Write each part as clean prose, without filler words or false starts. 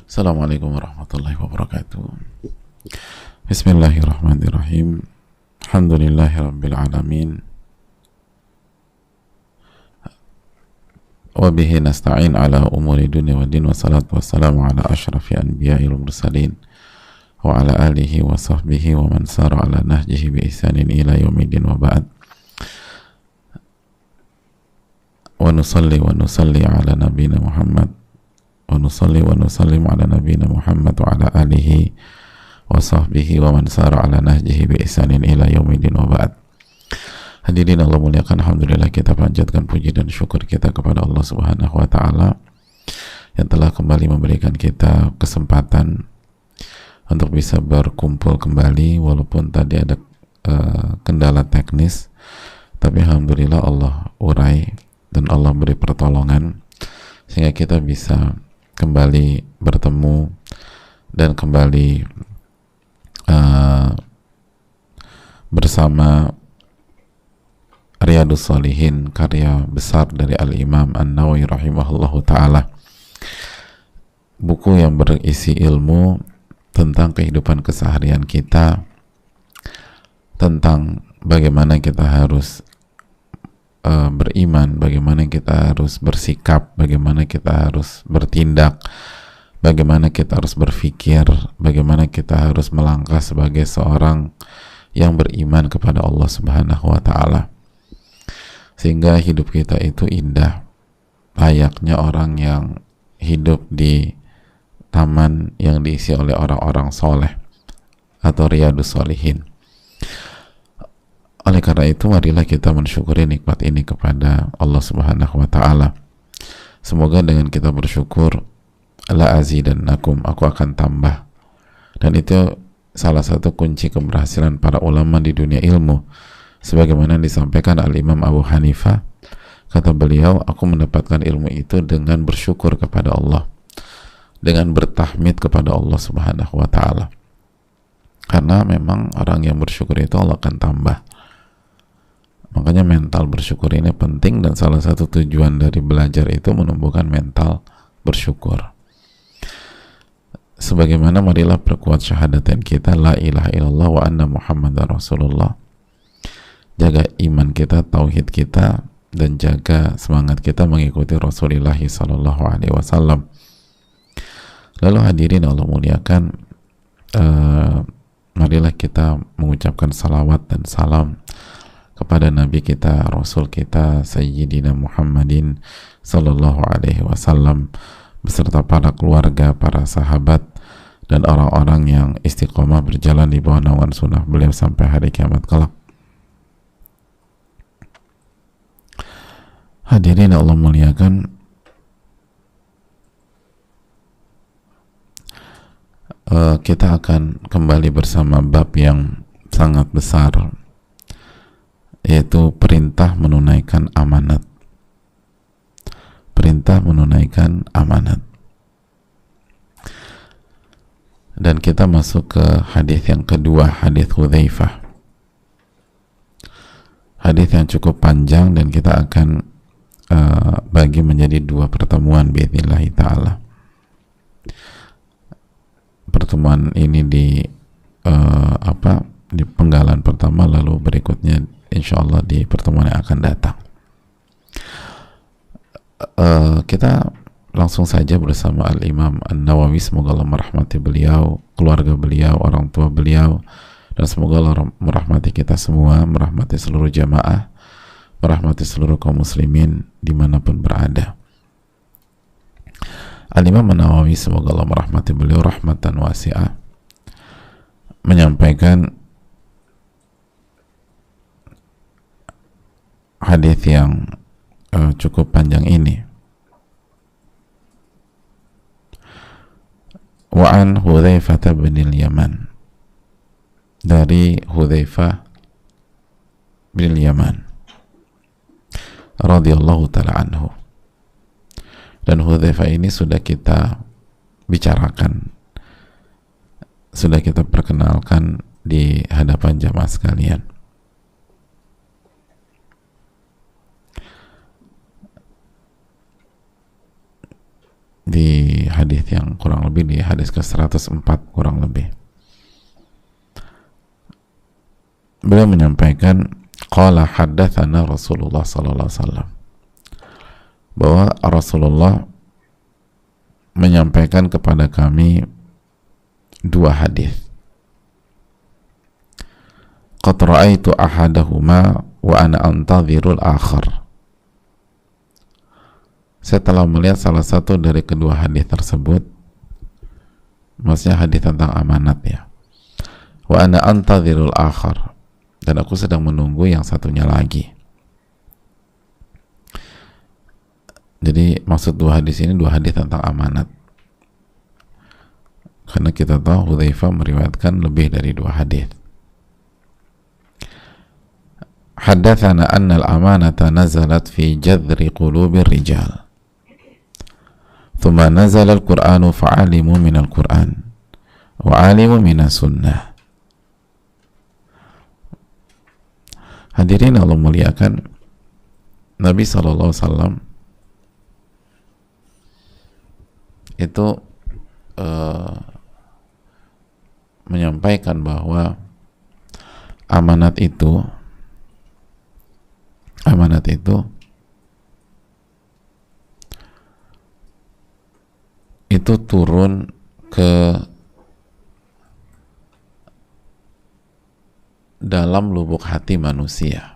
Assalamualaikum warahmatullahi wabarakatuh. Bismillahirrahmanirrahim. Alhamdulillahirabbil alamin. Wa bihi nasta'in ala umuri dunya waddin, wassalatu wassalamu ala asyrafil anbiya'i wal mursalin wa ala alihi wa sahbihi wa man sara ala nahjihi bi ihsanin ila yaumiddin, wa ba'd. Wa nusalli ala nabiyina Muhammad wa nusalli wa nusallim ala nabiyina Muhammad wa ala alihi wa sahbihi wa man sara ala nahjihi bi ihsanin ila yaumiddin, wa ba'd. Hadirin Allah muliakan, alhamdulillah kita panjatkan puji dan syukur kita kepada Allah Subhanahu wa taala yang telah kembali memberikan kita kesempatan untuk bisa berkumpul kembali walaupun tadi ada kendala teknis, tapi alhamdulillah Allah urai dan Allah beri pertolongan sehingga kita bisa kembali bertemu dan kembali bersama Riyadhus Shalihin, karya besar dari Al-Imam An-Nawawi rahimahullahu ta'ala, buku yang berisi ilmu tentang kehidupan keseharian kita, tentang bagaimana kita harus beriman, bagaimana kita harus bersikap, bagaimana kita harus bertindak, bagaimana kita harus berpikir, bagaimana kita harus melangkah sebagai seorang yang beriman kepada Allah Subhanahu wa ta'ala, sehingga hidup kita itu indah, layaknya orang yang hidup di taman yang diisi oleh orang-orang soleh atau Riyadhus Shalihin. Oleh karena itu, marilah kita mensyukuri nikmat ini kepada Allah Subhanahu wa ta'ala. Semoga dengan kita bersyukur, la azidannakum, aku akan tambah. Dan itu salah satu kunci keberhasilan para ulama di dunia ilmu. Sebagaimana disampaikan Al-Imam Abu Hanifah, kata beliau, aku mendapatkan ilmu itu dengan bersyukur kepada Allah, dengan bertahmid kepada Allah Subhanahu wa ta'ala. Karena memang orang yang bersyukur itu Allah akan tambah. Makanya mental bersyukur ini penting, dan salah satu tujuan dari belajar itu menumbuhkan mental bersyukur. Sebagaimana marilah perkuat syahadatain kita, la ilaha illallah wa anna muhammadar rasulullah. Jaga iman kita, tauhid kita, dan jaga semangat kita mengikuti Rasulullah sallallahu alaihi wasallam. Lalu hadirin Allah muliakan, marilah kita mengucapkan salawat dan salam kepada Nabi kita, Rasul kita, Sayyidina Muhammadin sallallahu alaihi wasallam, beserta para keluarga, para sahabat, dan orang-orang yang istiqomah berjalan di bawah naungan sunnah beliau sampai hari kiamat kelak. Hadirin Allah muliakan, kita akan kembali bersama bab yang sangat besar, yaitu perintah menunaikan amanat. Perintah menunaikan amanat. Dan kita masuk ke hadis yang kedua, hadis Hudzaifah. Hadis yang cukup panjang, dan kita akan bagi menjadi dua pertemuan biidznillah ta'ala. Pertemuan ini di di penggalan pertama, lalu berikutnya insyaallah di pertemuan yang akan datang. Kita langsung saja bersama Al-Imam An-Nawawi, semoga Allah merahmati beliau, keluarga beliau, orang tua beliau, dan semoga Allah merahmati kita semua, merahmati seluruh jamaah, merahmati seluruh kaum muslimin dimanapun berada. Al-Imam An-Nawawi, semoga Allah merahmati beliau rahmatan wasi'ah, menyampaikan hadis yang cukup panjang ini. Wa an Hudzaifah bin al-Yaman, dari Hudzaifah bin al-Yaman radhiyallahu ta'ala anhu. Dan Hudzaifah ini sudah kita bicarakan, sudah kita perkenalkan di hadapan jamaah sekalian. di hadis yang kurang lebih di hadis ke-104 kurang lebih. Beliau menyampaikan qala haddatsana Rasulullah sallallahu alaihi wasallam, bahwa Rasulullah menyampaikan kepada kami dua hadis. Qad ra'aitu ahadahuma wa ana antadhirul akhar. Saya telah melihat salah satu dari kedua hadis tersebut, maksudnya hadis tentang amanat ya. Wa ana antadhirul akhar, dan aku sedang menunggu yang satunya lagi. Jadi maksud dua hadis ini dua hadis tentang amanat, karena kita tahu Hudzaifah meriwayatkan lebih dari dua hadis. Haddatsana anna al-amanata nazalat fi jadri qulubir rijal, thumma nazala al-Qur'anu fa'alimu min al-Qur'an wa 'alimu min as-sunnah. Hadirin Allah muliakan, Nabi SAW itu menyampaikan bahwa amanat itu turun ke dalam lubuk hati manusia,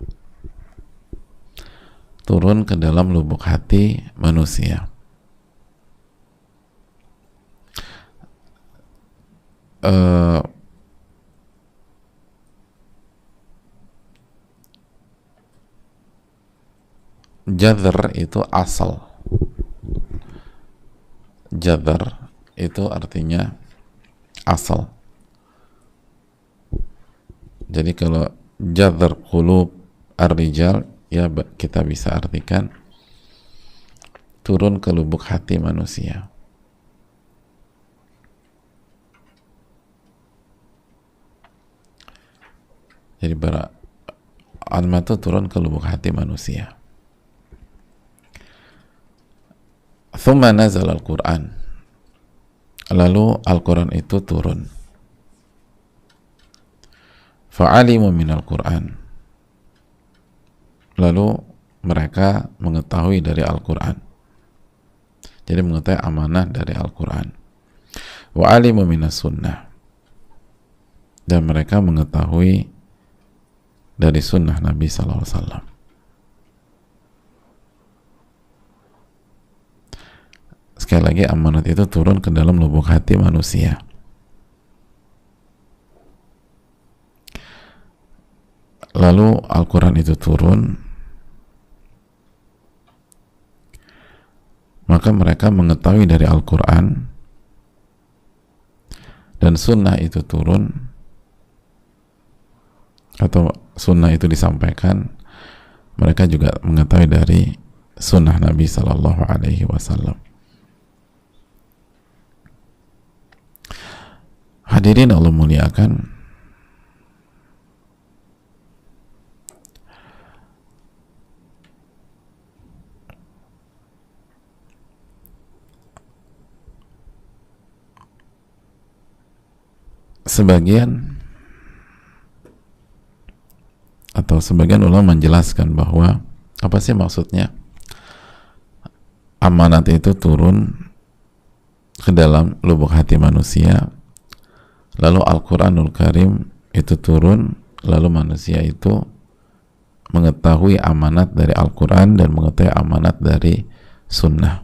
turun ke dalam lubuk hati manusia. Jadr itu asal, jadr itu artinya asal. Jadi kalau jadr qulub ar-rijal, ya kita bisa artikan turun ke lubuk hati manusia. Jadi amanat itu turun ke lubuk hati manusia. Thumma nazal al-Quran, lalu Al-Quran itu turun. Fa'alimu min al-Quran, lalu mereka mengetahui dari Al-Quran, jadi mengetahui amanah dari Al-Quran. Wa alimu minas sunnah, dan mereka mengetahui dari sunnah Nabi SAW. Sekali lagi, amanat itu turun ke dalam lubuk hati manusia. Lalu Al-Quran itu turun, maka mereka mengetahui dari Al-Quran, dan sunnah itu turun, atau sunnah itu disampaikan, mereka juga mengetahui dari sunnah Nabi Sallallahu Alaihi Wasallam. Hadirin Allah muliakan, sebagian ulama menjelaskan bahwa apa sih maksudnya amanat itu turun ke dalam lubuk hati manusia, lalu Al-Quranul Karim itu turun, lalu manusia itu mengetahui amanat dari Al-Quran dan mengetahui amanat dari sunnah.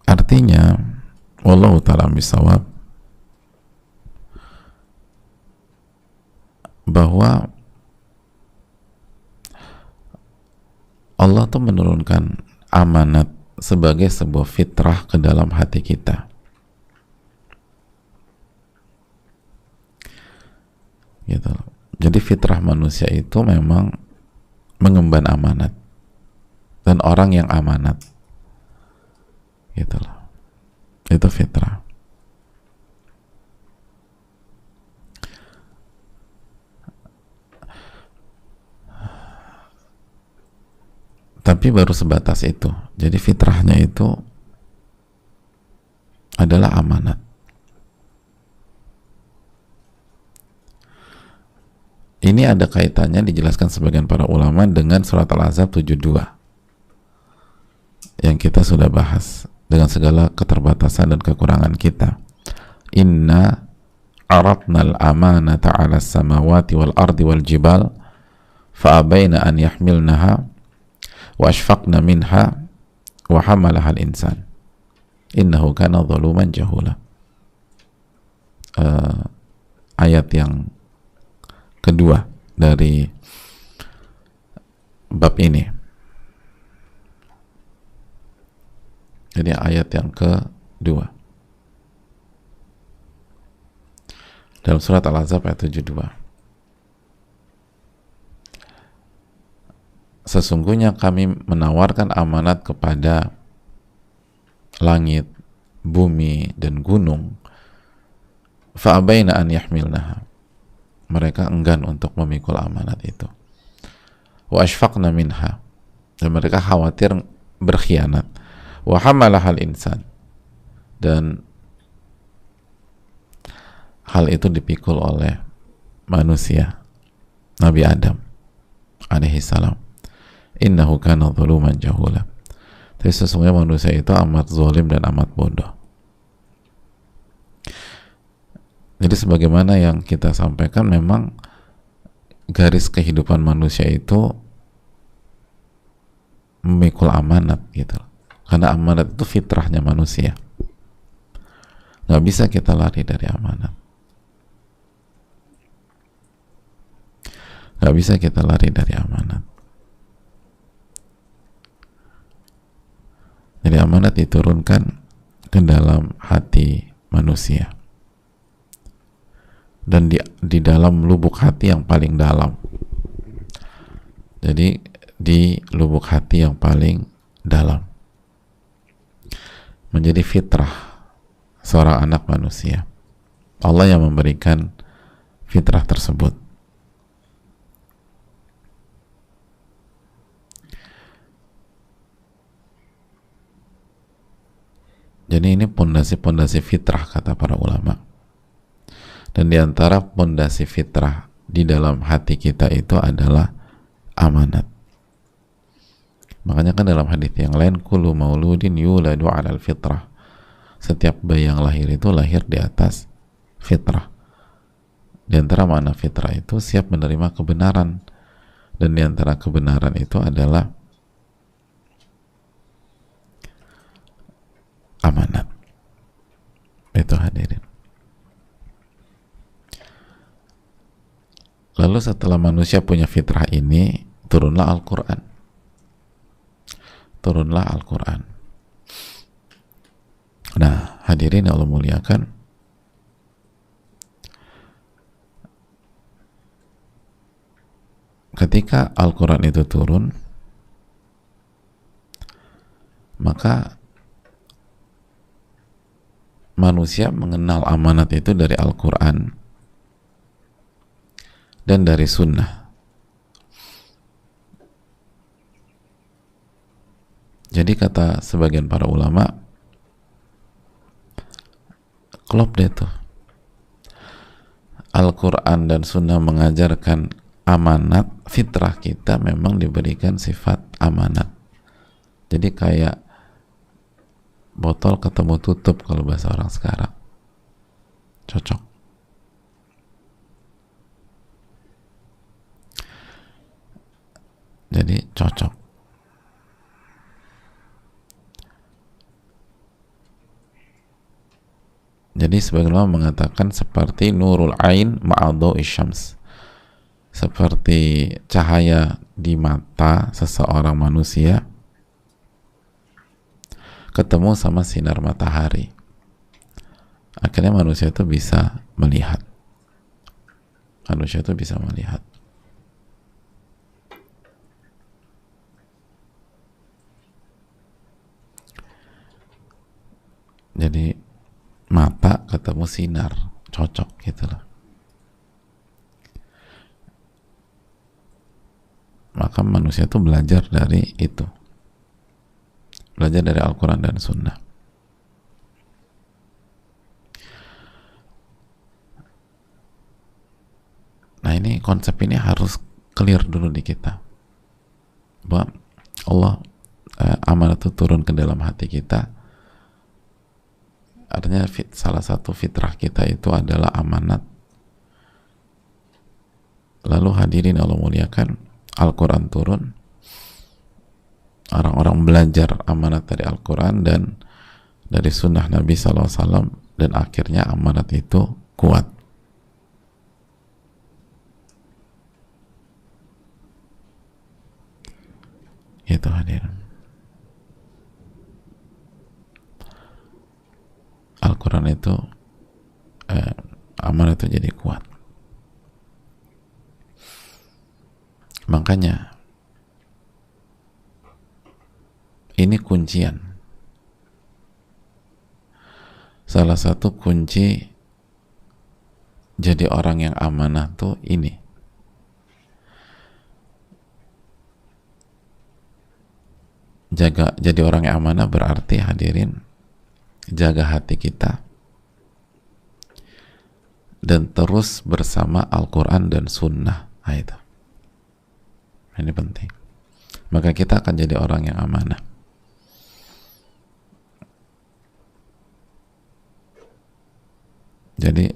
Artinya, wallahu ta'ala bisawab, bahwa Allah tuh menurunkan amanat sebagai sebuah fitrah ke dalam hati kita. Gitu. Jadi fitrah manusia itu memang mengemban amanat dan orang yang amanat. Gitu loh. Itu fitrah. Tapi baru sebatas itu. Jadi fitrahnya itu adalah amanat. Ini ada kaitannya, dijelaskan sebagian para ulama, dengan surat Al-Ahzab 72 yang kita sudah bahas, dengan segala keterbatasan dan kekurangan kita. Inna aradna al-amanata 'ala as-samawati wal ardi wal jibal fa abaina an yahmilnaha wa ashfaqna minha wa hamalaha al-insan innahu kana zaluman jahula. Ayat yang kedua dari bab ini. Jadi ayat yang kedua dalam surat Al-Ahzab ayat 72. Sesungguhnya kami menawarkan amanat kepada langit, bumi, dan gunung. Fa'abaina an yahmilnaha. Mereka enggan untuk memikul amanat itu. Wa ashfaqna minha. Dan mereka khawatir berkhianat. Wa hamalahal insan. Dan hal itu dipikul oleh manusia, Nabi Adam alaihi salam. Innahu kana zaluman jahula. Tapi sesungguhnya manusia itu amat zalim dan amat bodoh. Jadi sebagaimana yang kita sampaikan, memang garis kehidupan manusia itu memikul amanat gitu. Karena amanat itu fitrahnya manusia. Nggak bisa kita lari dari amanat. Nggak bisa kita lari dari amanat. Jadi amanat diturunkan ke dalam hati manusia, dan di dalam lubuk hati yang paling dalam. Jadi di lubuk hati yang paling dalam menjadi fitrah seorang anak manusia. Allah yang memberikan fitrah tersebut. Jadi ini pondasi-pondasi fitrah kata para ulama. Dan diantara pondasi fitrah di dalam hati kita itu adalah amanat. Makanya kan dalam hadis yang lain, kullu mauludin yuladu 'alal fitrah. Setiap bayi yang lahir itu lahir di atas fitrah. Di antara makna fitrah itu siap menerima kebenaran. Dan di antara kebenaran itu adalah amanat. Itu hadirin. Lalu setelah manusia punya fitrah ini, turunlah Al-Quran. Turunlah Al-Quran. Nah, hadirin yang Allah muliakan, ketika Al-Quran itu turun, maka manusia mengenal amanat itu dari Al-Quran dan dari Sunnah. Jadi kata sebagian para ulama, klop deh tuh, Al-Quran dan Sunnah mengajarkan amanat. Fitrah kita memang diberikan sifat amanat. Jadi kayak botol ketemu tutup kalau bahasa orang sekarang. Cocok. Jadi cocok. Jadi sebagian ulama mengatakan seperti nurul ain ma'adha'i syams. Seperti cahaya di mata seseorang manusia ketemu sama sinar matahari. Akhirnya manusia itu bisa melihat. Manusia itu bisa melihat. Jadi mata ketemu sinar, cocok gitu loh. Maka manusia itu belajar dari itu. belajar dari Al-Quran dan Sunnah. Nah, ini konsep ini harus clear dulu di kita, bahwa Allah amanat itu turun ke dalam hati kita. Artinya salah satu fitrah kita itu adalah amanat. Lalu hadirin Allah muliakan, Al-Quran turun, orang-orang belajar amanat dari Al-Quran dan dari sunnah Nabi SAW, dan akhirnya amanat itu kuat. Itu hadirin, Al-Quran itu amanat itu jadi kuat. Makanya ini kuncian, salah satu kunci jadi orang yang amanah tuh ini. Jadi orang yang amanah berarti hadirin, jaga hati kita dan terus bersama Al-Quran dan Sunnah. Nah, itu ini penting, maka kita akan jadi orang yang amanah. Jadi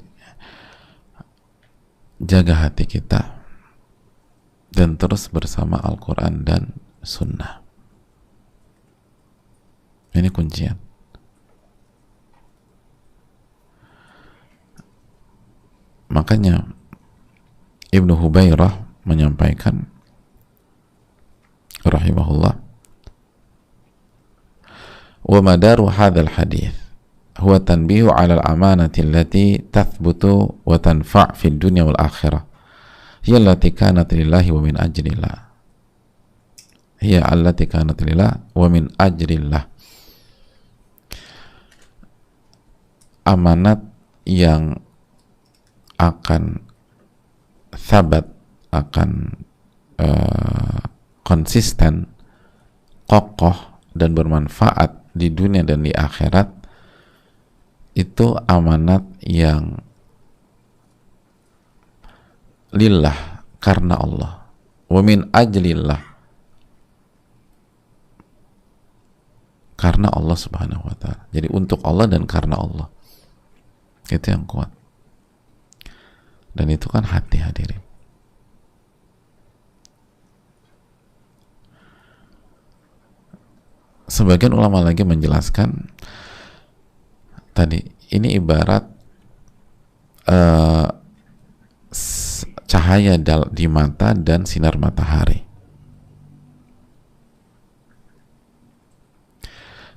jaga hati kita dan terus bersama Al-Quran dan Sunnah. Ini kuncian. Makanya Ibnu Hubairah menyampaikan rahimahullah, wa madaru hadzal hadits huwa tanbihu 'ala al-amanati allati tathbutu wa tanfa' fi dunya wal akhirah hiya allati kanat lillahi wa min ajrillah, hiya allati kanat lillah wa min ajrillah. Amanat yang akan sabat, akan konsisten, kokoh dan bermanfaat di dunia dan di akhirat, itu amanat yang lillah, karena Allah, wa min ajlillah, karena Allah subhanahu wa ta'ala. Jadi untuk Allah dan karena Allah, itu yang kuat. Dan itu kan hati, hadirin. Sebagian ulama lagi menjelaskan tadi, ini ibarat cahaya di mata dan sinar matahari.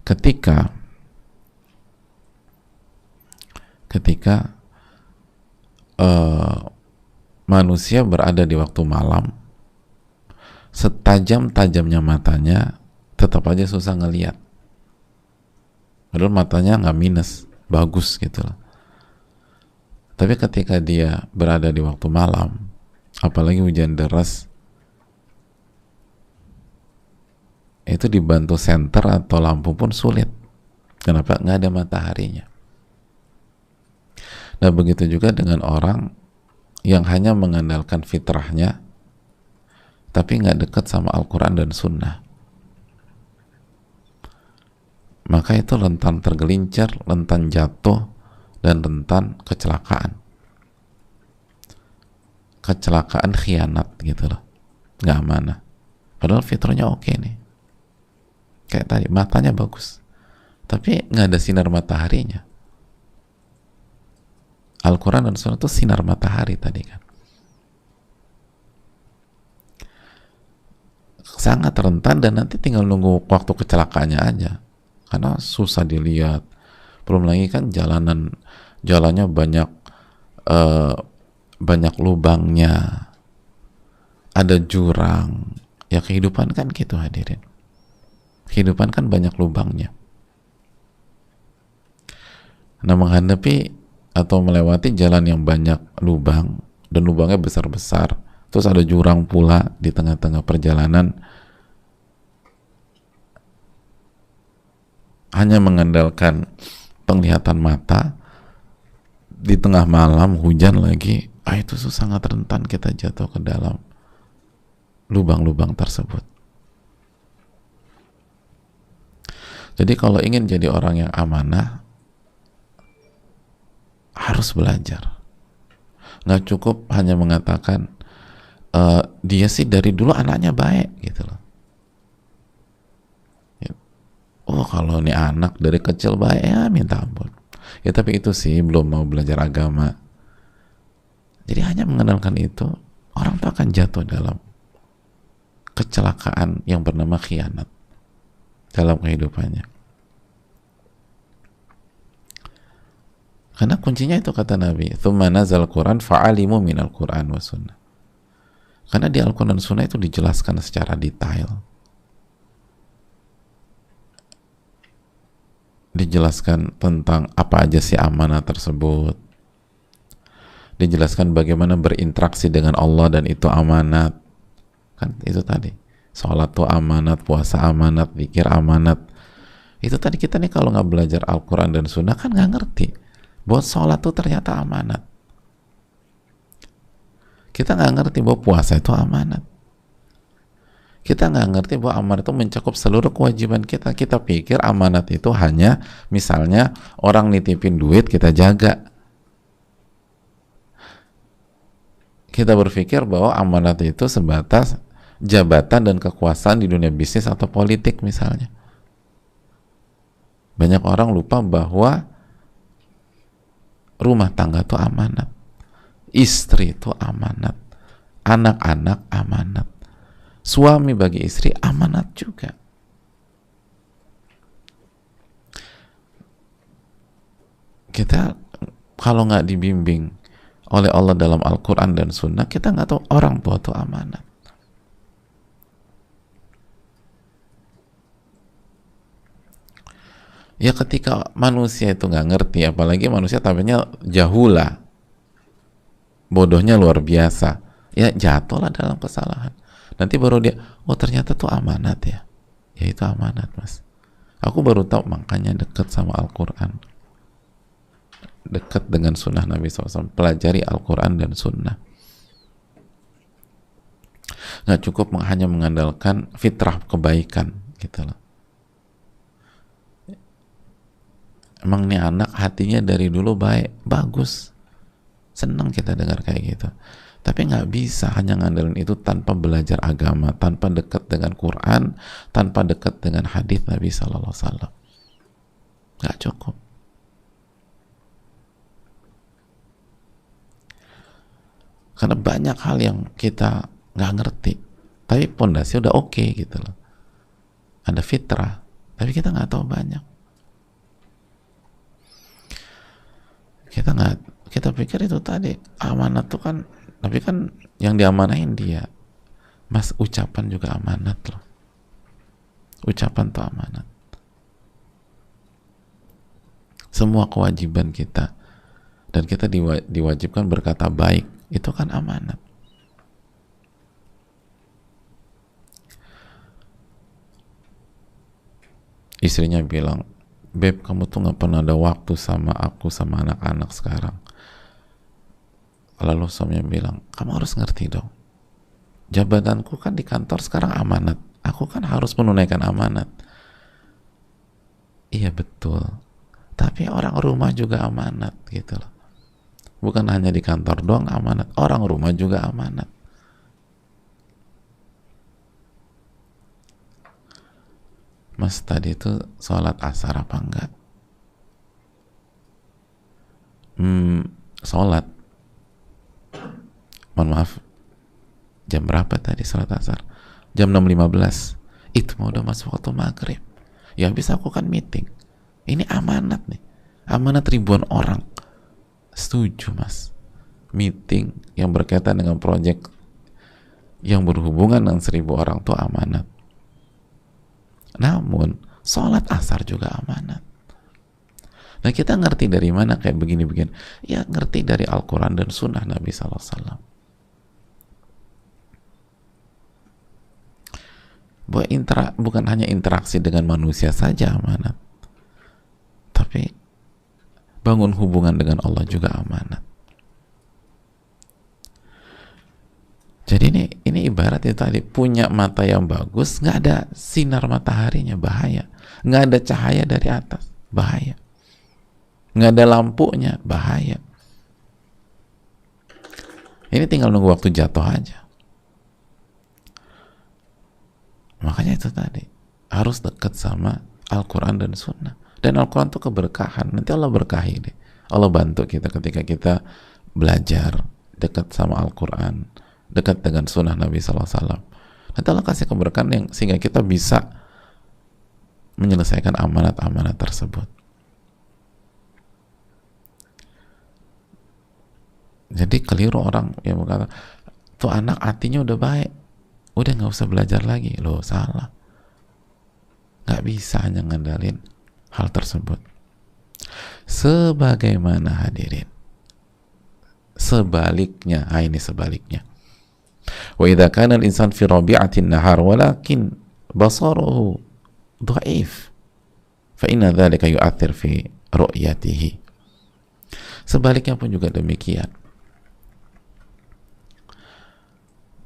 Ketika manusia berada di waktu malam, setajam-tajamnya matanya tetap aja susah ngelihat. Padahal matanya nggak minus, bagus gitu loh. Tapi ketika dia berada di waktu malam, apalagi hujan deras, itu dibantu senter atau lampu pun sulit. Kenapa? Nggak ada mataharinya. Nah, begitu juga dengan orang yang hanya mengandalkan fitrahnya, tapi nggak dekat sama Al-Quran dan Sunnah. Maka itu rentan tergelincir, rentan jatuh, dan rentan kecelakaan. Kecelakaan khianat gitu loh. Nggak amanah. Padahal fitrahnya oke nih. Kayak tadi, matanya bagus. Tapi nggak ada sinar mataharinya. Al-Quran dan Sunnah itu sinar matahari tadi kan. Sangat rentan dan nanti tinggal nunggu waktu kecelakaannya aja. Karena susah dilihat. Belum lagi kan jalannya banyak lubangnya, ada jurang. Ya kehidupan kan gitu hadirin. Kehidupan kan banyak lubangnya. Nah, menghadapi atau melewati jalan yang banyak lubang dan lubangnya besar-besar, terus ada jurang pula di tengah-tengah perjalanan, hanya mengandalkan penglihatan mata, di tengah malam hujan lagi, itu sangat rentan kita jatuh ke dalam lubang-lubang tersebut. Jadi kalau ingin jadi orang yang amanah, harus belajar. Nggak cukup hanya mengatakan dia sih dari dulu anaknya baik gitu loh. Oh kalau ini anak dari kecil baik, ya minta ampun. Ya tapi itu sih belum mau belajar agama. Jadi hanya mengandalkan itu, orang tuh akan jatuh dalam kecelakaan yang bernama khianat dalam kehidupannya. Karena kuncinya itu kata Nabi, "Tsumma nazal Qur'an fa'alimu minal Qur'an wa sunnah." Karena di Al-Quran dan Sunnah itu dijelaskan secara detail. Dijelaskan tentang apa aja sih amanah tersebut. Dijelaskan bagaimana berinteraksi dengan Allah dan itu amanat. Kan itu tadi. Sholat itu amanat, puasa amanat, zikir amanat. Itu tadi kita nih kalau nggak belajar Al-Quran dan Sunnah kan nggak ngerti bahwa sholat itu ternyata amanat. Kita nggak ngerti bahwa puasa itu amanat. Kita nggak ngerti bahwa amanat itu mencakup seluruh kewajiban kita. Kita pikir amanat itu hanya misalnya orang nitipin duit kita jaga. Kita berpikir bahwa amanat itu sebatas jabatan dan kekuasaan di dunia bisnis atau politik misalnya. Banyak orang lupa bahwa rumah tangga itu amanat, istri itu amanat, anak-anak amanat, suami bagi istri amanat juga. Kita kalau nggak dibimbing oleh Allah dalam Al-Quran dan Sunnah, kita nggak tahu orang tua itu amanat. Ya ketika manusia itu nggak ngerti, apalagi manusia tampaknya jahula, bodohnya luar biasa, ya jatuhlah dalam kesalahan. Nanti baru dia, oh ternyata tuh amanat ya. Ya itu amanat mas. Aku baru tahu, makanya dekat sama Al-Quran, dekat dengan sunnah Nabi SAW, pelajari Al-Quran dan sunnah. Nggak cukup hanya mengandalkan fitrah kebaikan gitu loh. Emang nih anak hatinya dari dulu baik, bagus, senang kita dengar kayak gitu. Tapi nggak bisa hanya ngandelin itu tanpa belajar agama, tanpa dekat dengan Quran, tanpa dekat dengan hadis Nabi Sallallahu Alaihi Wasallam. Nggak cukup. Karena banyak hal yang kita nggak ngerti, tapi pondasi udah oke gitu loh. Ada fitrah, tapi kita nggak tahu banyak. Kita pikir itu tadi amanat tuh kan, tapi kan yang diamanahin dia. Mas, ucapan juga amanat loh. Ucapan tuh amanat. Semua kewajiban kita, dan kita diwajibkan berkata baik, itu kan amanat. Istrinya bilang, Beb, kamu tuh gak pernah ada waktu sama aku, sama anak-anak sekarang. Lalu suaminya bilang, kamu harus ngerti dong, jabatanku kan di kantor sekarang amanat, aku kan harus menunaikan amanat. Iya betul, tapi orang rumah juga amanat gitu loh. Bukan hanya di kantor doang amanat, orang rumah juga amanat. Mas, tadi itu sholat asar apa enggak? Sholat. Mohon maaf, jam berapa tadi sholat asar? Jam 6.15. Itu mau udah masuk waktu maghrib. Ya habis aku kan meeting. Ini amanat nih, amanat ribuan orang. Setuju mas, meeting yang berkaitan dengan proyek yang berhubungan dengan 1.000 orang tuh amanat. Namun sholat asar juga amanat. Nah kita ngerti dari mana kayak begini-begini? Ya ngerti dari Al-Quran dan Sunnah Nabi SAW. Bahwa bukan hanya interaksi dengan manusia saja amanat, membangun hubungan dengan Allah juga amanat. Jadi ini ibarat itu tadi, punya mata yang bagus, nggak ada sinar mataharinya, bahaya. Nggak ada cahaya dari atas, bahaya. Nggak ada lampunya, bahaya. Ini tinggal nunggu waktu jatuh aja. Makanya itu tadi, harus dekat sama Al-Quran dan Sunnah. Dan Al-Quran itu keberkahan, nanti Allah berkahi deh. Allah bantu kita ketika kita belajar dekat sama Al-Quran, dekat dengan Sunnah Nabi SAW. Nanti Allah kasih keberkahan yang sehingga kita bisa menyelesaikan amanat-amanat tersebut. Jadi keliru orang yang berkata, tuh anak hatinya udah baik, udah nggak usah belajar lagi. Loh, salah. Nggak bisa hanya ngandalin hal tersebut. Sebagaimana hadirin, sebaliknya, ini sebaliknya. Wa idza kana al-insan fi rabi'atin nahar walakin basaruhu dhaif fa inna dzalika yu'athir fi ru'yatihi. Sebaliknya pun juga demikian.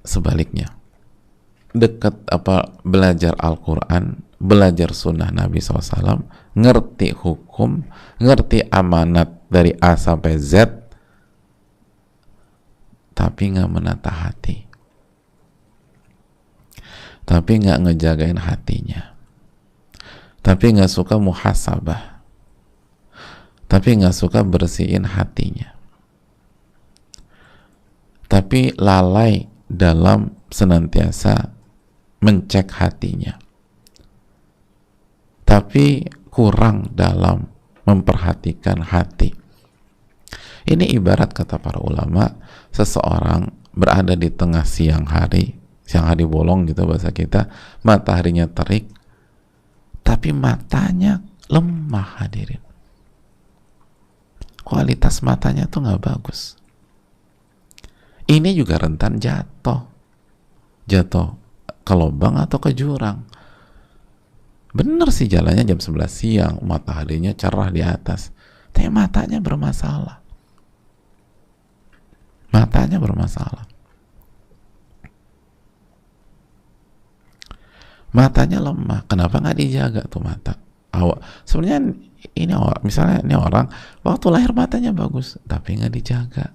Sebaliknya, dekat belajar Al-Quran, belajar Sunnah Nabi SAW, ngerti hukum, ngerti amanat dari A sampai Z, tapi nggak menata hati, tapi nggak ngejagain hatinya, tapi nggak suka muhasabah, tapi nggak suka bersihin hatinya, tapi lalai dalam senantiasa mencek hatinya, tapi kurang dalam memperhatikan hati. Ini ibarat, kata para ulama, seseorang berada di tengah siang hari bolong gitu bahasa kita, mataharinya terik, tapi matanya lemah, hadirin. Kualitas matanya tuh nggak bagus. Ini juga rentan jatuh ke lubang atau ke jurang. Bener sih jalannya jam 11 siang, mataharinya cerah di atas, tapi matanya bermasalah. Matanya bermasalah. Matanya lemah. Kenapa nggak dijaga tuh mata? Sebenarnya misalnya ini orang waktu lahir matanya bagus, tapi nggak dijaga.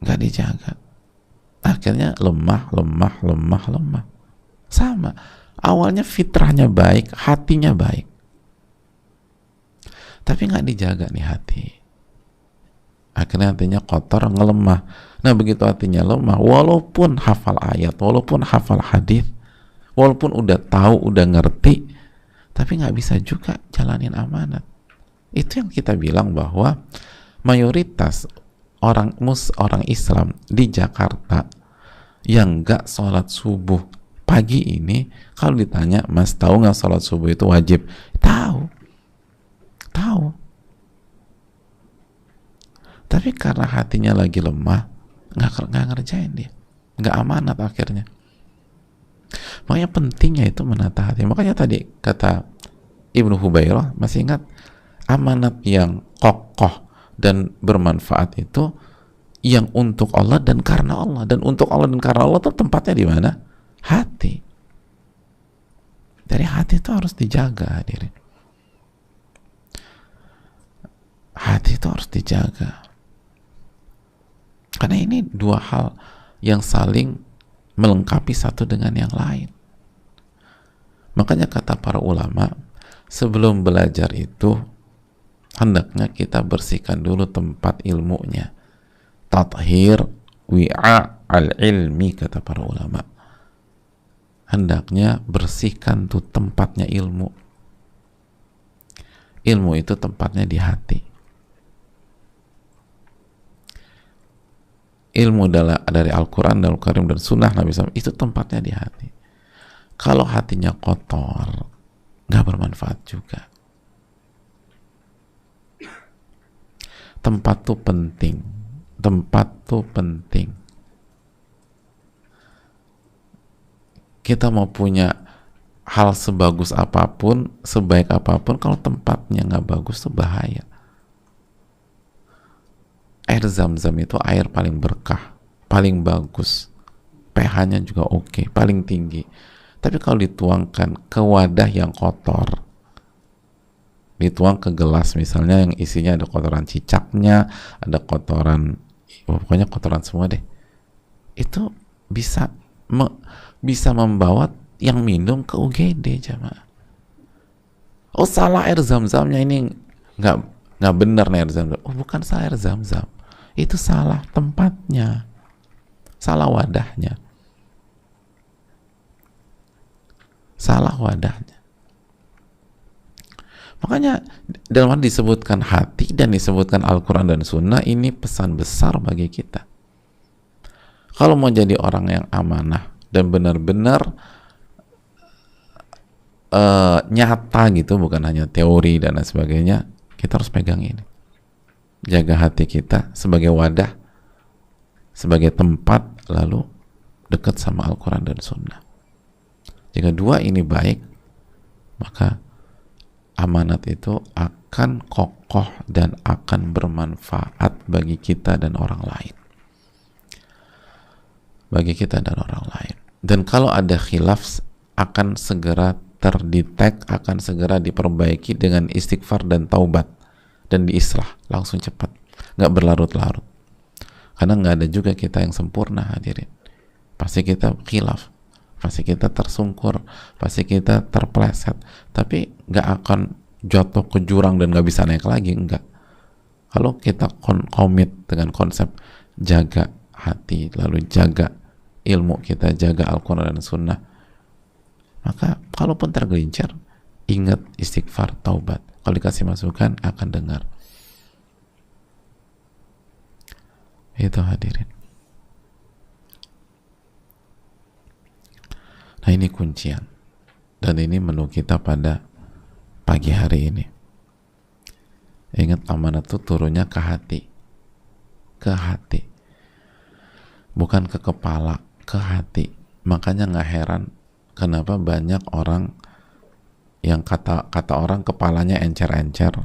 Nggak dijaga, akhirnya lemah. Sama, awalnya fitrahnya baik, hatinya baik, tapi nggak dijaga nih hati, akhirnya hatinya kotor, ngelemah. Nah, begitu hatinya lemah, walaupun hafal ayat, walaupun hafal hadis, walaupun udah tahu, udah ngerti, tapi nggak bisa juga jalanin amanat. Itu yang kita bilang bahwa mayoritas orang Islam di Jakarta yang nggak sholat subuh pagi ini, kalau ditanya, Mas, tahu nggak sholat subuh itu wajib? Tahu, tapi karena hatinya lagi lemah, nggak ngerjain dia, nggak amanat akhirnya. Makanya pentingnya itu menata hati. Makanya tadi kata Ibnu Hubairah, masih ingat, amanat yang kokoh dan bermanfaat itu yang untuk Allah dan karena Allah. Dan untuk Allah dan karena Allah itu tempatnya di mana? Hati. Dari hati itu harus dijaga, hadirin. Hati itu harus dijaga. Karena ini dua hal yang saling melengkapi satu dengan yang lain. Makanya kata para ulama, sebelum belajar itu hendaknya kita bersihkan dulu tempat ilmunya. Tathir wi'a al-ilmi, kata para ulama. Hendaknya bersihkan tuh tempatnya ilmu. Ilmu itu tempatnya di hati. Ilmu dari Al-Quran, Al-Karim, dan Sunnah Nabi SAW, itu tempatnya di hati. Kalau hatinya kotor, nggak bermanfaat juga. Tempat tuh penting. Kita mau punya hal sebagus apapun, sebaik apapun, kalau tempatnya nggak bagus tuh bahaya. Air zam-zam itu air paling berkah, paling bagus, pH-nya juga oke, paling tinggi. Tapi kalau dituangkan ke wadah yang kotor, dituang ke gelas misalnya yang isinya ada kotoran cicaknya, ada kotoran, pokoknya kotoran semua deh, itu bisa bisa membawa yang minum ke UGD, jamaah. Oh, salah air zam-zamnya ini, nggak nggak benar nih air zam-zam. Oh, bukan salah air zam-zam, itu salah tempatnya, salah wadahnya, salah wadahnya. Makanya dalam disebutkan hati dan disebutkan Al-Quran dan Sunnah, ini pesan besar bagi kita. Kalau mau jadi orang yang amanah dan benar-benar nyata gitu, bukan hanya teori dan lain sebagainya, kita harus pegang ini. Jaga hati kita sebagai wadah, sebagai tempat, lalu dekat sama Al-Quran dan Sunnah. Jika dua ini baik, maka amanat itu akan kokoh dan akan bermanfaat bagi kita dan orang lain. Bagi kita dan orang lain. Dan kalau ada khilaf, akan segera terdetek, akan segera diperbaiki dengan istighfar dan taubat dan diislah langsung cepat, nggak berlarut-larut. Karena nggak ada juga kita yang sempurna, hadirin. Pasti kita khilaf, pasti kita tersungkur, pasti kita terpleset, tapi nggak akan jatuh ke jurang dan nggak bisa naik lagi, enggak. Kalau kita komit dengan konsep jaga hati, lalu jaga ilmu kita, jaga Al-Quran dan Sunnah, maka kalaupun tergelincir, ingat istighfar, taubat. Kalau dikasih masukan, akan dengar. Itu, hadirin. Nah, ini kuncian. Dan ini menu kita pada pagi hari ini. Ingat, amanat itu turunnya ke hati. Ke hati. Bukan ke kepala, ke hati. Makanya nggak heran kenapa banyak orang yang kata orang kepalanya encer-encer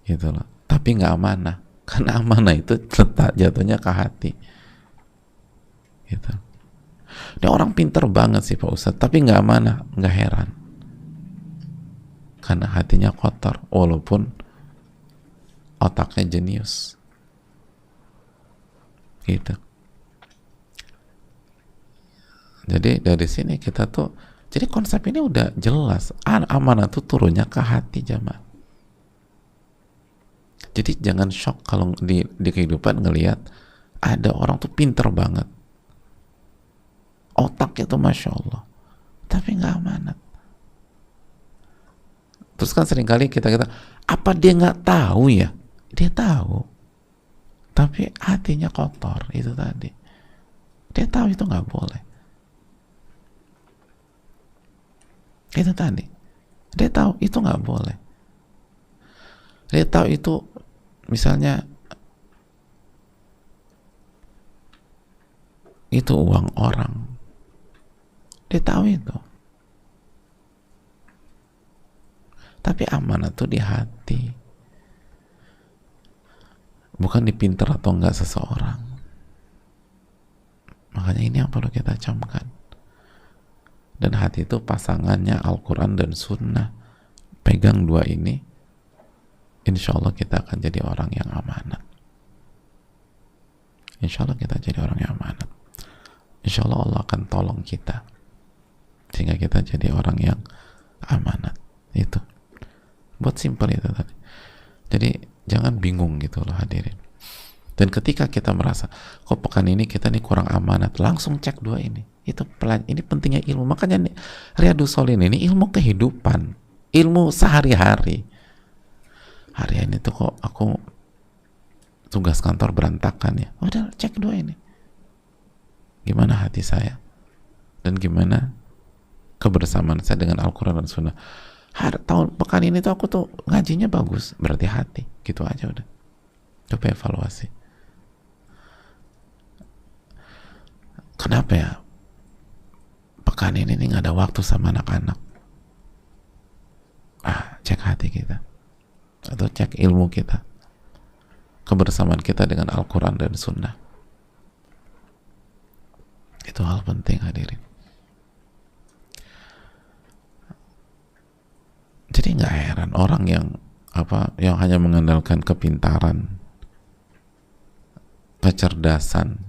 gitu loh, tapi nggak amanah. Karena amanah itu letak jatuhnya ke hati gitu. Ini orang pinter banget sih Pak Ustadz, tapi nggak amanah. Nggak heran, karena hatinya kotor walaupun otaknya jenius gitu. Jadi dari sini kita tuh, jadi konsep ini udah jelas, amanah tuh turunnya ke hati, jamaah. Jadi jangan shock kalau di kehidupan ngelihat ada orang tuh pinter banget, otaknya tuh masya Allah, tapi nggak amanat. Terus kan seringkali kita apa dia nggak tahu ya? Dia tahu, tapi hatinya kotor. Itu tadi, dia tahu itu nggak boleh. Itu tadi, dia tahu itu nggak boleh. Dia tahu itu, misalnya itu uang orang, dia tahu itu, tapi amanah tuh di hati, bukan di pinter atau enggak seseorang. Makanya ini yang perlu kita camkan. Dan hati itu pasangannya Al-Quran dan Sunnah. Pegang dua ini, insya Allah kita akan jadi orang yang amanat. Insya Allah kita jadi orang yang amanat. Insya Allah Allah akan tolong kita sehingga kita jadi orang yang amanat. Itu buat simpel itu tadi. Jadi jangan bingung gitu loh, hadirin. Dan ketika kita merasa kok pekan ini kita nih kurang amanat, langsung cek dua ini. Itu ini pentingnya ilmu. Makanya nih, Riyadhus Shalihin ini ilmu kehidupan, ilmu sehari-hari. Hari ini tuh kok aku tugas kantor berantakan ya, udah cek dua ini, gimana hati saya dan gimana kebersamaan saya dengan Al-Quran dan Sunnah. Pekan ini tuh aku tuh ngajinya bagus, berarti hati. Gitu aja udah, coba evaluasi. Kenapa ya pekan ini nih nggak ada waktu sama anak-anak? cek hati kita, atau cek ilmu kita, kebersamaan kita dengan Al-Quran dan Sunnah. Itu hal penting, hadirin. Jadi nggak heran orang yang hanya mengandalkan kepintaran, kecerdasan,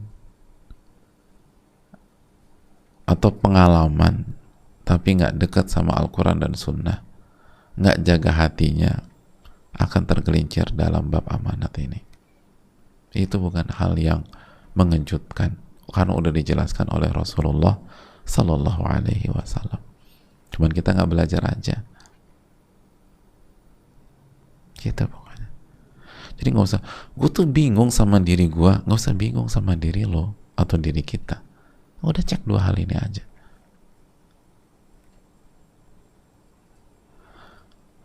atau pengalaman, tapi nggak dekat sama Al-Quran dan Sunnah, nggak jaga hatinya, akan tergelincir dalam bab amanat ini. Itu bukan hal yang mengejutkan, karena udah dijelaskan oleh Rasulullah Sallallahu Alaihi Wasallam. Cuman kita nggak belajar aja. Kita pokoknya. Jadi nggak usah, gue tuh bingung sama diri gue, nggak usah bingung sama diri lo atau diri kita. Udah cek dua hal ini aja.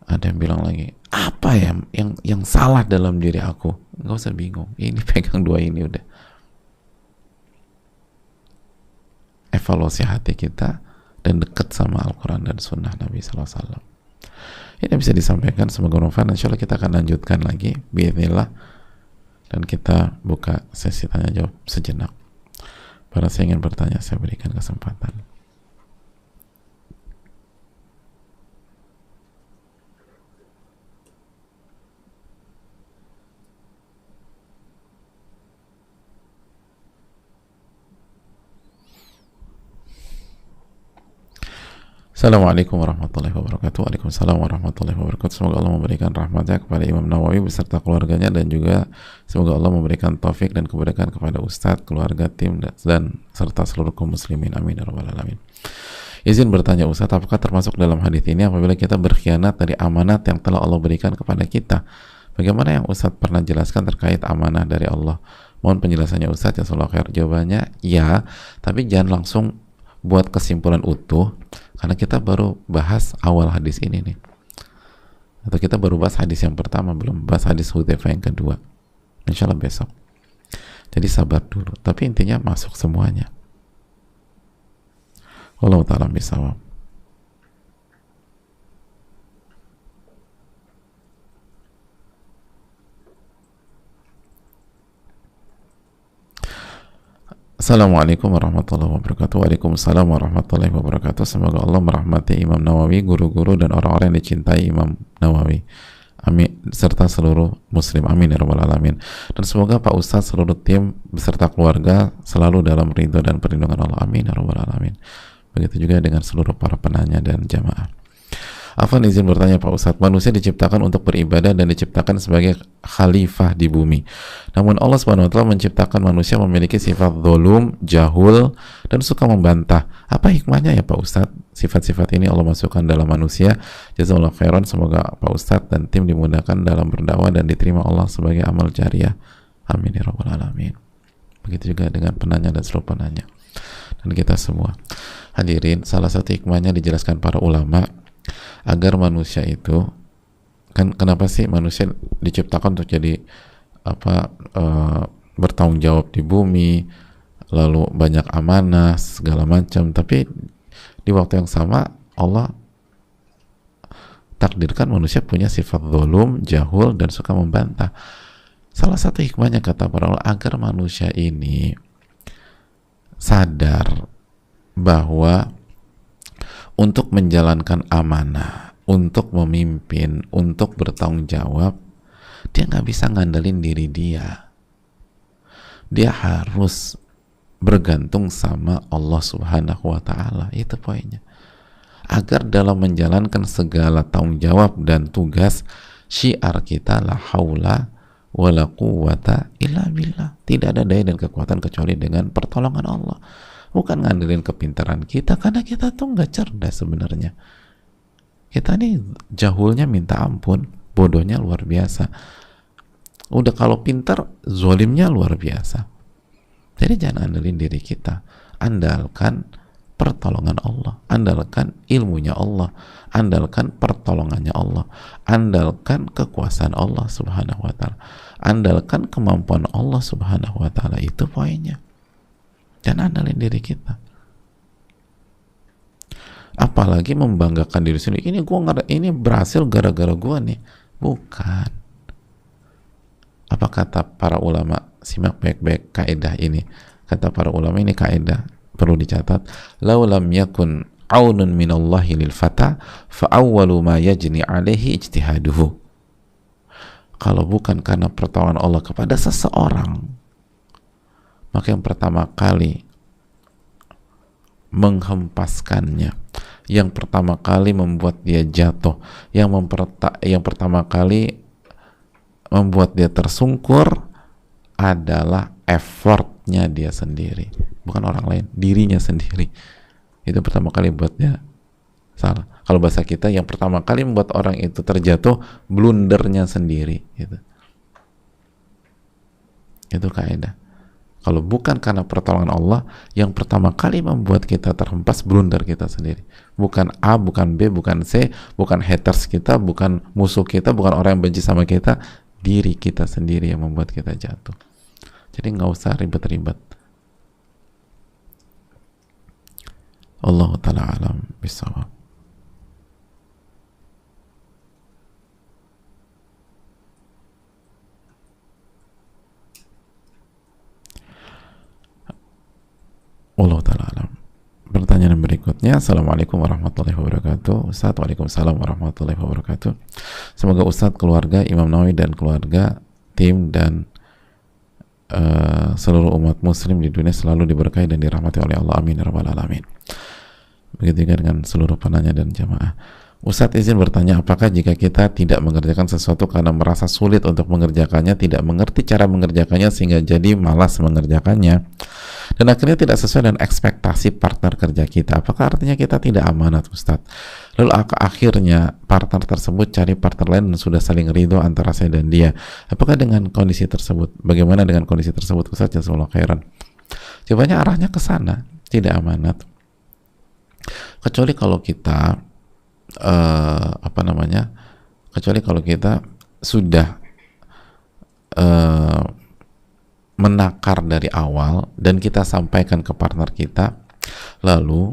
Ada yang bilang lagi, apa ya yang salah dalam diri aku? Nggak usah bingung. Ini pegang dua ini udah. Evaluasi hati kita dan dekat sama Al-Quran dan Sunnah Nabi Sallallahu Alaihi Wasallam. Ini bisa disampaikan, semoga bermanfaat. Insya Allah kita akan lanjutkan lagi biidznillah, dan kita buka sesi tanya jawab sejenak. Para saya ingin bertanya, saya berikan kesempatan. Assalamualaikum warahmatullahi wabarakatuh. Waalaikumsalam warahmatullahi wabarakatuh. Semoga Allah memberikan rahmatnya kepada Imam Nawawi beserta keluarganya, dan juga semoga Allah memberikan taufik dan keberkahan kepada Ustadz, keluarga, tim, dan serta seluruh kaum muslimin. Amin ya rabbal alamin. Izin bertanya Ustadz, apakah termasuk dalam hadis ini apabila kita berkhianat dari amanat yang telah Allah berikan kepada kita? Bagaimana yang Ustadz pernah jelaskan terkait amanah dari Allah? Mohon penjelasannya Ustadz, jazakallahu khair. Jawabannya ya, tapi jangan langsung buat kesimpulan utuh, karena kita baru bahas awal hadis ini nih, atau kita baru bahas hadis yang pertama, belum bahas hadis Hudzaifah yang kedua. Insya Allah besok. Jadi sabar dulu, tapi intinya masuk semuanya. Wallahu ta'ala bishawab. Assalamualaikum warahmatullahi wabarakatuh. Waalaikumsalam warahmatullahi wabarakatuh. Semoga Allah merahmati Imam Nawawi, guru-guru, dan orang-orang yang dicintai Imam Nawawi. Amin, serta seluruh muslim. Amin ya rabbal alamin. Dan semoga Pak Ustadz, seluruh tim beserta keluarga selalu dalam ridho dan perlindungan Allah. Amin ya rabbal alamin. Begitu juga dengan seluruh para penanya dan jamaah. Afwan, izin bertanya Pak Ustadz, manusia diciptakan untuk beribadah dan diciptakan sebagai khalifah di bumi. Namun Allah Subhanahu wa taala menciptakan manusia memiliki sifat dzulum, jahul, dan suka membantah. Apa hikmahnya ya Pak Ustadz? Sifat-sifat ini Allah masukkan dalam manusia. Jazakallahu khairan. Semoga Pak Ustadz dan tim dimudahkan dalam berdakwah dan diterima Allah sebagai amal jariah. Amin ya rabbal alamin. Begitu juga dengan penanya dan seluruh penanya. Dan kita semua. Hadirin, salah satu hikmahnya dijelaskan para ulama, agar manusia itu, kan kenapa sih manusia diciptakan untuk jadi bertanggung jawab di bumi, lalu banyak amanah segala macam, tapi di waktu yang sama Allah takdirkan manusia punya sifat dzulum, jahul, dan suka membantah. Salah satu hikmahnya, kata para ulama, agar manusia ini sadar bahwa untuk menjalankan amanah, untuk memimpin, untuk bertanggung jawab, dia nggak bisa ngandelin diri dia. Dia harus bergantung sama Allah Subhanahu wa Ta'ala. Itu poinnya. Agar dalam menjalankan segala tanggung jawab dan tugas, syiar kita la haula wala quwata illa billah. Tidak ada daya dan kekuatan kecuali dengan pertolongan Allah. Bukan ngandelin kepintaran kita, karena kita tuh nggak cerdas sebenarnya. Kita nih jahulnya minta ampun, bodohnya luar biasa. Udah kalau pintar, zolimnya luar biasa. Jadi jangan andelin diri kita, andalkan pertolongan Allah, andalkan ilmunya Allah, andalkan pertolongannya Allah, andalkan kekuasaan Allah Subhanahu wa Ta'ala, andalkan kemampuan Allah Subhanahu wa Ta'ala. Itu poinnya. Jangan andalin diri kita. apalagi membanggakan diri sendiri. Ini berhasil gara-gara gua nih. Bukan. Apa kata para ulama? Simak baik-baik kaidah ini. Kata para ulama, ini kaidah perlu dicatat. Lau lam yakun aunun minallahi lil fata fa awwalu ma yajni alaihi ijtihaduhu. Kalau bukan karena pertolongan Allah kepada seseorang, maka yang pertama kali menghempaskannya, yang pertama kali membuat dia jatuh, yang pertama kali membuat dia tersungkur adalah effortnya dia sendiri, bukan orang lain, dirinya sendiri. Itu pertama kali buat dia salah. Kalau bahasa kita, yang pertama kali membuat orang itu terjatuh, blundernya sendiri. Itu kaidah. Kalau bukan karena pertolongan Allah, yang pertama kali membuat kita terhempas, blunder kita sendiri. Bukan A, bukan B, bukan C, bukan haters kita, bukan musuh kita, bukan orang yang benci sama kita, diri kita sendiri yang membuat kita jatuh. Jadi nggak usah ribet-ribet. Allah Ta'ala alam bisawab. Allah Ta'ala alam. Pertanyaan berikutnya. Assalamualaikum warahmatullahi wabarakatuh. Ustaz, waalaikumsalam warahmatullahi wabarakatuh. Semoga Ustaz, keluarga, Imam Nawawi dan keluarga, tim dan seluruh umat muslim di dunia selalu diberkahi dan dirahmati oleh Allah. Amin ya rabbal alamin. Begitu juga dengan seluruh penanya dan jamaah. Ustaz izin bertanya, apakah jika kita tidak mengerjakan sesuatu karena merasa sulit untuk mengerjakannya, tidak mengerti cara mengerjakannya sehingga jadi malas mengerjakannya, dan akhirnya tidak sesuai dengan ekspektasi partner kerja kita, apakah artinya kita tidak amanat, Ustaz? Lalu akhirnya partner tersebut cari partner lain dan sudah saling ridho antara saya dan dia. Apakah dengan kondisi tersebut, bagaimana dengan kondisi tersebut, Ustaz? Jazakallahu khairan. Jawabannya arahnya ke sana, tidak amanat. Kecuali kalau kita kecuali kalau kita sudah menakar dari awal dan kita sampaikan ke partner kita, lalu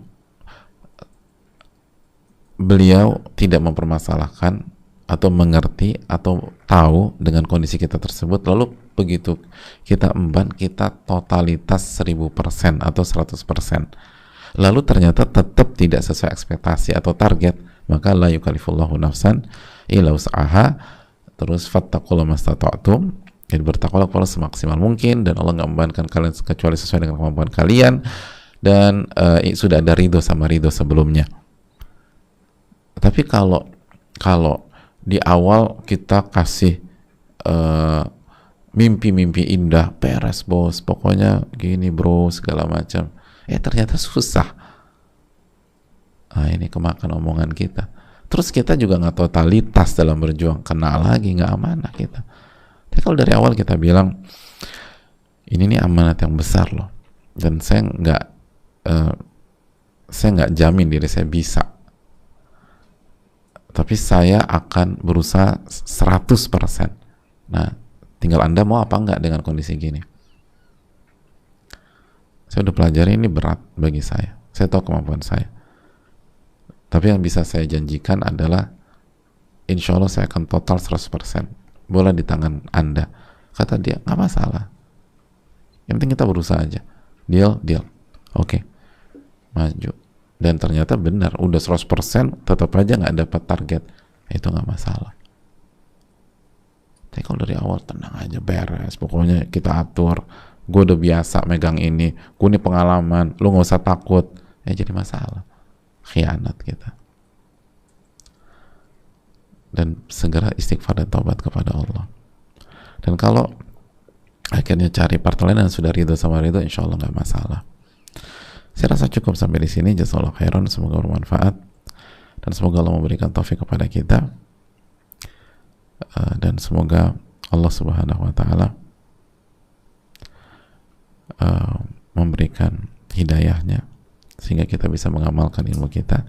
beliau tidak mempermasalahkan atau mengerti atau tahu dengan kondisi kita tersebut, lalu begitu kita emban, kita totalitas 1000% atau 100%, lalu ternyata tetap tidak sesuai ekspektasi atau target, maka la yukallifullahu nafsan illa wus'aha, terus fattaqullaha mastata'tum, jadi bertakwalah kepada semaksimal mungkin, dan Allah nggak membebankan kalian kecuali sesuai dengan kemampuan kalian, dan sudah ada ridho sama ridho sebelumnya. Tapi kalau di awal kita kasih mimpi-mimpi indah, beres bos, pokoknya gini bro, segala macam, ternyata susah. Nah, ini kemakan omongan kita. Terus kita juga nggak totalitas dalam berjuang, kena lagi, nggak amanah kita. Tapi kalau dari awal kita bilang, ini nih amanat yang besar loh, dan saya nggak jamin diri saya bisa, tapi saya akan berusaha 100%. Nah, tinggal Anda mau apa enggak dengan kondisi gini. Saya udah pelajari, ini berat bagi saya tahu kemampuan saya, tapi yang bisa saya janjikan adalah insya Allah saya akan total 100%. Bola di tangan Anda. Kata dia, nggak masalah, yang penting kita berusaha aja. Deal. Oke. Maju. Dan ternyata benar, udah 100% tetap aja nggak dapat target, itu nggak masalah. Tapi kalau dari awal, tenang aja, beres, pokoknya kita atur, gue udah biasa megang ini, gue ini pengalaman, lu nggak usah takut, jadi masalah, khianat kita. Dan segera istighfar dan taubat kepada Allah. Dan kalau akhirnya cari partner lain yang sudah ridho sama ridho, insya Allah nggak masalah. Saya rasa cukup sampai di sini. Jazakallahu khairan, semoga bermanfaat dan semoga Allah memberikan taufik kepada kita, dan semoga Allah Subhanahu wa taala memberikan hidayahnya sehingga kita bisa mengamalkan ilmu kita.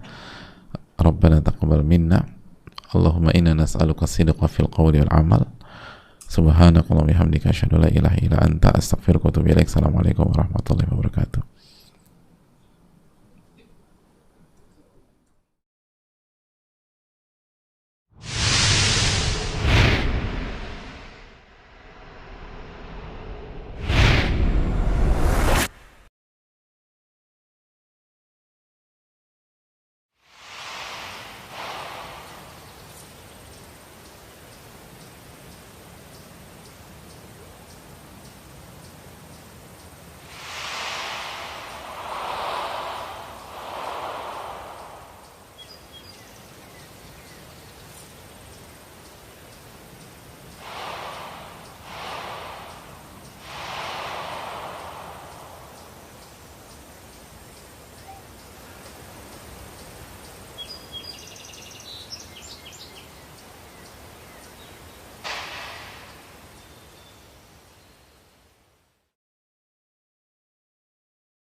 Rabbana taqabbal minna, Allahumma inna nas'aluka as-sidqa fil qawli wal amal. Subhanakallahumma wa bihamdika asyhadu an la ilaha illa anta astaghfiruka wa atubu ilaik. Assalamualaikum warahmatullahi wabarakatuh.